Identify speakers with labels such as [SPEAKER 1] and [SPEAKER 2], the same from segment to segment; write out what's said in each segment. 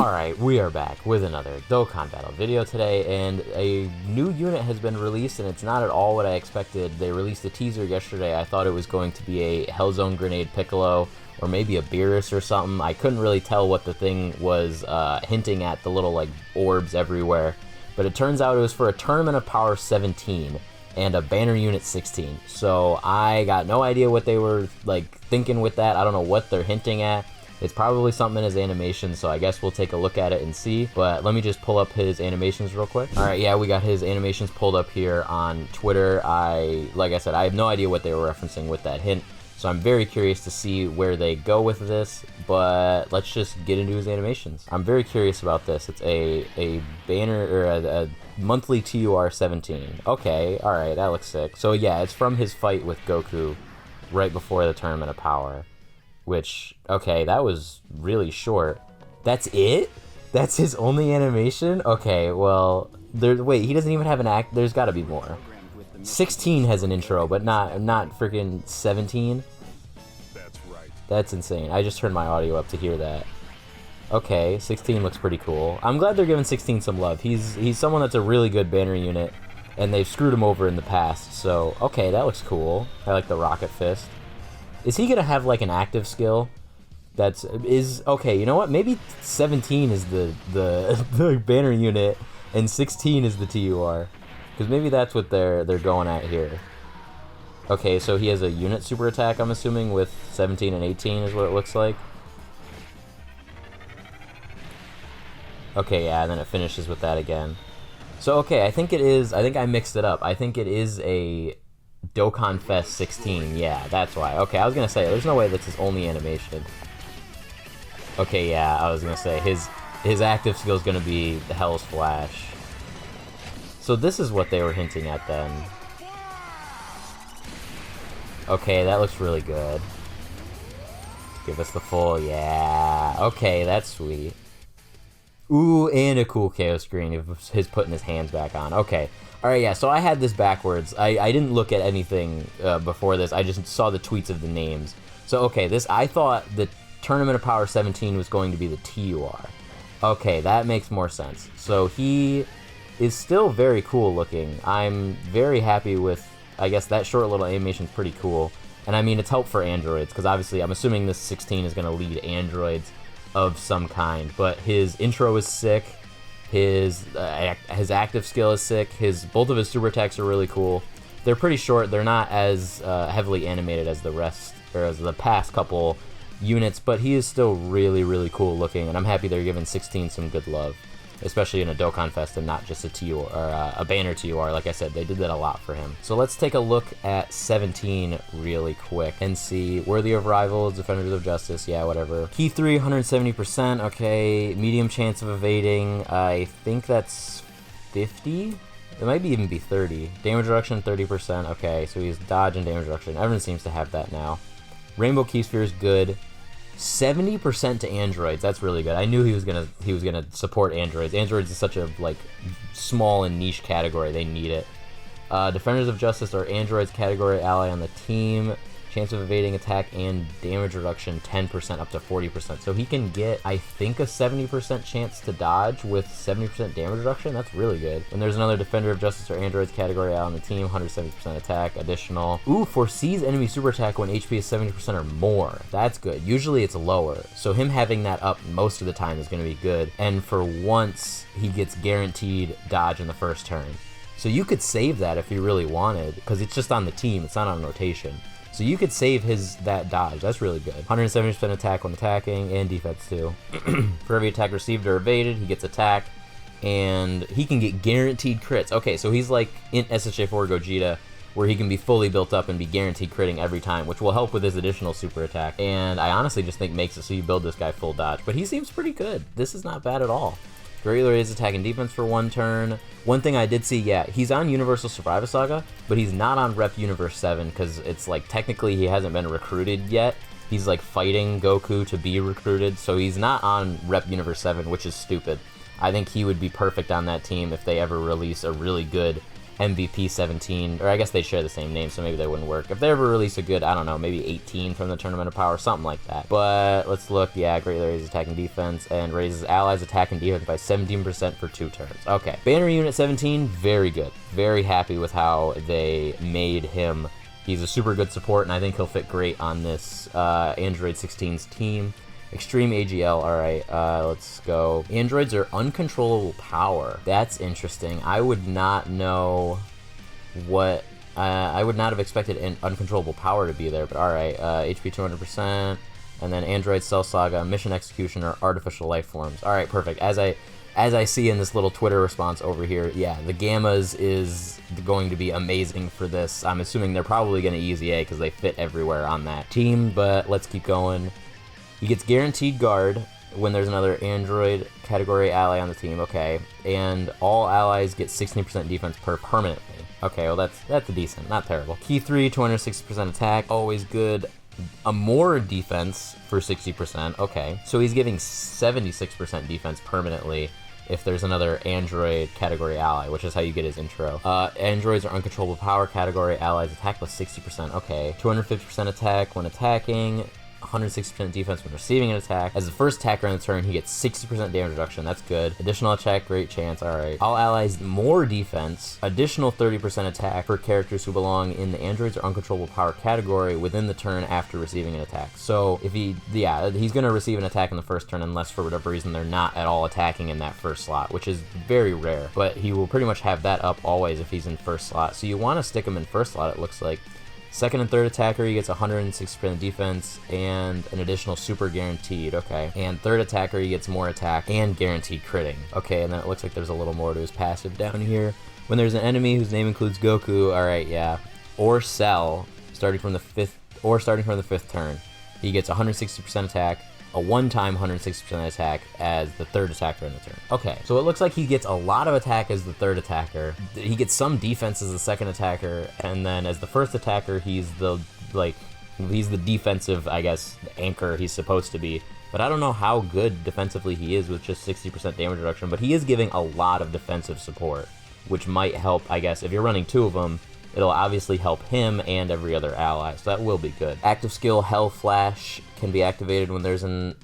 [SPEAKER 1] Alright, we are back with another Dokkan Battle video today, and a new unit has been released, and it's not at all what I expected. They released a teaser yesterday. I thought it was going to be a Hellzone Grenade Piccolo, or maybe a Beerus or something. I couldn't really tell what the thing was hinting at, the little, like, orbs everywhere. But it turns out it was for a Tournament of Power 17, and a Banner Unit 16. So I got no idea what they were, like, thinking with that. I don't know what they're hinting at. It's probably something in his animation, so I guess we'll take a look at it and see. But let me just pull up his animations real quick. Alright, yeah, we got his animations pulled up here on Twitter. Like I said, I have no idea what they were referencing with that hint, so I'm very curious to see where they go with this, but let's just get into his animations. I'm very curious about this. It's a banner, or a monthly TUR 17. Okay, alright, that looks sick. So yeah, it's from his fight with Goku right before the Tournament of Power. Which, okay, that was really short. That's it? That's his only animation? Okay, well, wait, he doesn't even have an act. There's got to be more. 16 has an intro, but not freaking 17.
[SPEAKER 2] That's right.
[SPEAKER 1] That's insane. I just turned my audio up to hear that. Okay, 16 looks pretty cool. I'm glad they're giving 16 some love. He's someone that's a really good banner unit, and they've screwed him over in the past. So, okay, that looks cool. I like the Rocket Fist. Is he gonna have like an active skill? Okay, you know what? Maybe 17 is the banner unit and 16 is the TUR. Because maybe that's what they're going at here. Okay, so he has a unit super attack, I'm assuming, with 17 and 18 is what it looks like. Okay, yeah, and then it finishes with that again. So okay, I think I mixed it up. I think it is a DOKKANFEST 16, yeah, that's why. Okay, I was gonna say, there's no way that's his only animation. Okay, yeah, I was gonna say, his active skill is gonna be the Hell's Flash. So this is what they were hinting at then. Okay, that looks really good. Give us the full, yeah. Okay, that's sweet. Ooh, and a cool Chaos screen of his putting his hands back on. Okay. Alright, yeah, so I had this backwards. I didn't look at anything before this. I just saw the tweets of the names. So, okay, I thought the Tournament of Power 17 was going to be the TUR. Okay, that makes more sense. So he is still very cool looking. I'm very happy with, I guess, that short little animation's pretty cool. And I mean, it's help for androids, because obviously I'm assuming this 16 is going to lead androids of some kind. But his intro is sick. His active skill is sick. Both of his super attacks are really cool. They're pretty short. They're not as heavily animated as the rest, or as the past couple units, but he is still really, really cool looking, and I'm happy they're giving 16 some good love, especially in a DOKKANFEST and not just a TUR, or a banner TUR. Like I said, they did that a lot for him. So let's take a look at 17 really quick and see. Worthy of Rivals, Defenders of Justice, yeah, whatever. Key 3, 170%, okay. Medium chance of evading, I think that's 50? It might even be 30. Damage reduction, 30%, okay. So he's dodge and damage reduction. Everyone seems to have that now. Rainbow Key Sphere is good. 70% to androids. That's really good. I knew he was gonna support androids. Androids is such a like small and niche category. They need it. Defenders of Justice are androids category ally on the team. Chance of evading attack and damage reduction 10% up to 40%. So he can get, I think, a 70% chance to dodge with 70% damage reduction. That's really good. And there's another Defender of Justice or androids category ally on the team. 170% attack. Additional. Ooh, foresees enemy super attack when HP is 70% or more. That's good. Usually it's lower. So him having that up most of the time is going to be good. And for once, he gets guaranteed dodge in the first turn. So you could save that if you really wanted, because it's just on the team. It's not on rotation. So you could save that dodge. That's really good. 170% attack when attacking, and defense too. For every attack received or evaded, he gets attack, and he can get guaranteed crits. Okay, so he's like in SHA4 Gogeta, where he can be fully built up and be guaranteed critting every time, which will help with his additional super attack. And I honestly just think makes it so you build this guy full dodge. But he seems pretty good. This is not bad at all. Greatly raised attack and defense for 1 turn. One thing I did see, yeah, he's on Universal Survivor Saga, but he's not on Rep Universe 7, because it's like technically he hasn't been recruited yet. He's like fighting Goku to be recruited, so he's not on Rep Universe 7, which is stupid. I think he would be perfect on that team if they ever release a really good MVP 17, or I guess they share the same name, so maybe they wouldn't work. If they ever release a good, I don't know, maybe 18 from the Tournament of Power, something like that. But let's look, yeah, greatly raises attack and defense, and raises allies' attack and defense by 17% for 2 turns. Okay, Banner Unit 17, very good. Very happy with how they made him. He's a super good support, and I think he'll fit great on this Android 16's team. Extreme AGL, alright, let's go. Androids are uncontrollable power. That's interesting. I would not know what... I would not have expected an uncontrollable power to be there, but alright. HP 200%, and then Android Cell Saga, Mission Execution, or Artificial Life Forms. Alright, perfect. As I see in this little Twitter response over here, yeah, the Gammas is going to be amazing for this. I'm assuming they're probably going to easy A because they fit everywhere on that team, but let's keep going. He gets guaranteed guard when there's another Android category ally on the team, okay. And all allies get 16% defense permanently. Okay, well that's decent, not terrible. Key 3, 260% attack, always good. A more defense for 60%, okay. So he's giving 76% defense permanently if there's another Android category ally, which is how you get his intro. Androids are uncontrollable power category allies, attack plus 60%, okay. 250% attack when attacking, 160% defense when receiving an attack. As the first attacker on the turn, he gets 60% damage reduction. That's good. Additional attack, great chance. Alright. All allies, more defense. Additional 30% attack for characters who belong in the androids or uncontrollable power category within the turn after receiving an attack. So if he, yeah, he's going to receive an attack in the first turn unless for whatever reason they're not at all attacking in that first slot, which is very rare. But he will pretty much have that up always if he's in first slot. So you want to stick him in first slot, it looks like. Second and third attacker, he gets 160% defense and an additional super guaranteed, okay. And third attacker, he gets more attack and guaranteed critting. Okay, and then it looks like there's a little more to his passive down here. When there's an enemy whose name includes Goku, alright, yeah, or Cell, starting from the fifth turn, he gets 160% attack, a one-time 160% attack as the third attacker in the turn. Okay, so it looks like he gets a lot of attack as the third attacker. He gets some defense as the second attacker, and then as the first attacker, he's the defensive, I guess, anchor he's supposed to be. But I don't know how good defensively he is with just 60% damage reduction, but he is giving a lot of defensive support, which might help, I guess, if you're running 2 of them, it'll obviously help him and every other ally, so that will be good. Active skill Hell Flash can be activated when there's an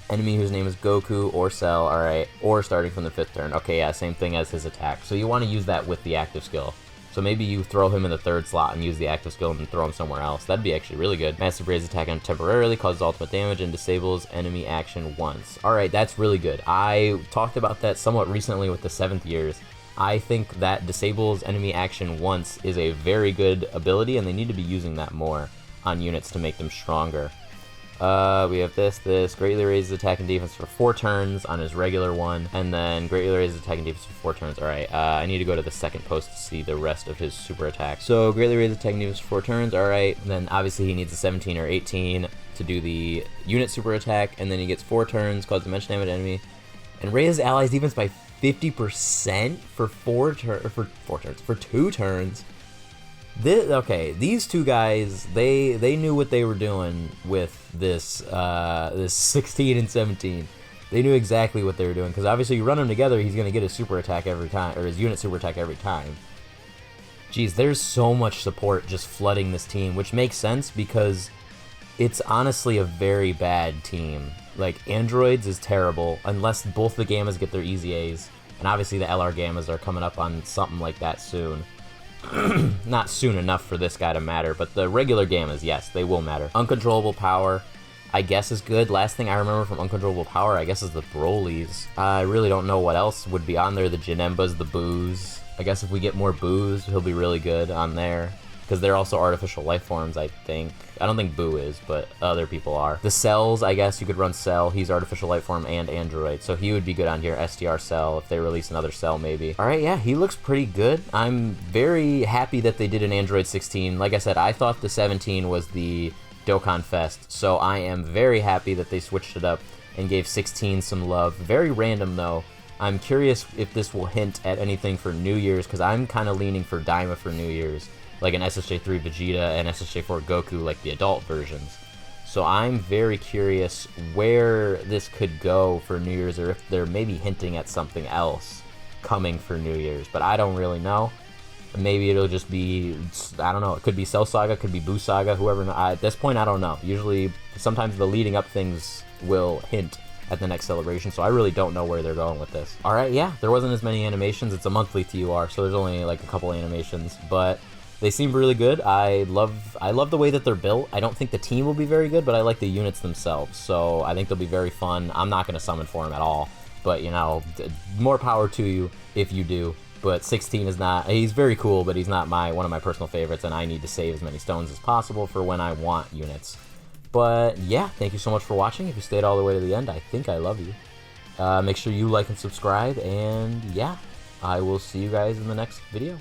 [SPEAKER 1] enemy whose name is Goku or Cell, alright, or starting from the 5th turn. Okay, yeah, same thing as his attack. So you want to use that with the active skill. So maybe you throw him in the 3rd slot and use the active skill and throw him somewhere else. That'd be actually really good. Massive Raise attack on temporarily, causes ultimate damage, and disables enemy action once. Alright, that's really good. I talked about that somewhat recently with the 7th years. I think that disables enemy action once is a very good ability, and they need to be using that more on units to make them stronger. We have this, greatly raises attack and defense for 4 turns on his regular one, and then greatly raises attack and defense for 4 turns. Alright, I need to go to the second post to see the rest of his super attacks. So, greatly raises attack and defense for 4 turns, alright, then obviously he needs a 17 or 18 to do the unit super attack, and then he gets 4 turns, causes dimension damage enemy, and raises allies defense by 50% for 2 turns. Okay, these two guys, they knew what they were doing with this 16 and 17. They knew exactly what they were doing, because obviously you run them together, he's going to get his super attack every time, or his unit super attack every time. Jeez, there's so much support just flooding this team, which makes sense because it's honestly a very bad team. Like, Androids is terrible, unless both the Gammas get their easy A's, and obviously the LR Gammas are coming up on something like that soon. Not soon enough for this guy to matter, but the regular Gammas, yes, they will matter. Uncontrollable power, I guess, is good. Last thing I remember from Uncontrollable Power, I guess, is the Brolys. I really don't know what else would be on there. The Janembas, the Boos. I guess if we get more Boos, he'll be really good on there, because they're also artificial life forms, I think. I don't think Boo is, but other people are. The Cells, I guess you could run Cell. He's artificial life form and android, so he would be good on here. STR Cell, if they release another Cell, maybe. Alright, yeah, he looks pretty good. I'm very happy that they did an Android 16. Like I said, I thought the 17 was the DOKKANFEST, so I am very happy that they switched it up and gave 16 some love. Very random, though. I'm curious if this will hint at anything for New Year's, because I'm kind of leaning for Daima for New Year's. Like an SSJ3 Vegeta and SSJ4 Goku, like the adult versions. So I'm very curious where this could go for New Year's, or if they're maybe hinting at something else coming for New Year's, but I don't really know. Maybe it'll just be, I don't know, it could be Cell Saga, it could be Boo Saga, whoever. At this point, I don't know. Usually, sometimes the leading up things will hint at the next celebration, so I really don't know where they're going with this. Alright, yeah, there wasn't as many animations. It's a monthly TUR, so there's only like a couple animations, but they seem really good. I love the way that they're built. I don't think the team will be very good, but I like the units themselves, so I think they'll be very fun. I'm not going to summon for them at all, but, you know, more power to you if you do. But 16 is not, he's very cool, but he's not one of my personal favorites, and I need to save as many stones as possible for when I want units. But yeah, thank you so much for watching. If you stayed all the way to the end, I think I love you. Make sure you like and subscribe, and yeah, I will see you guys in the next video.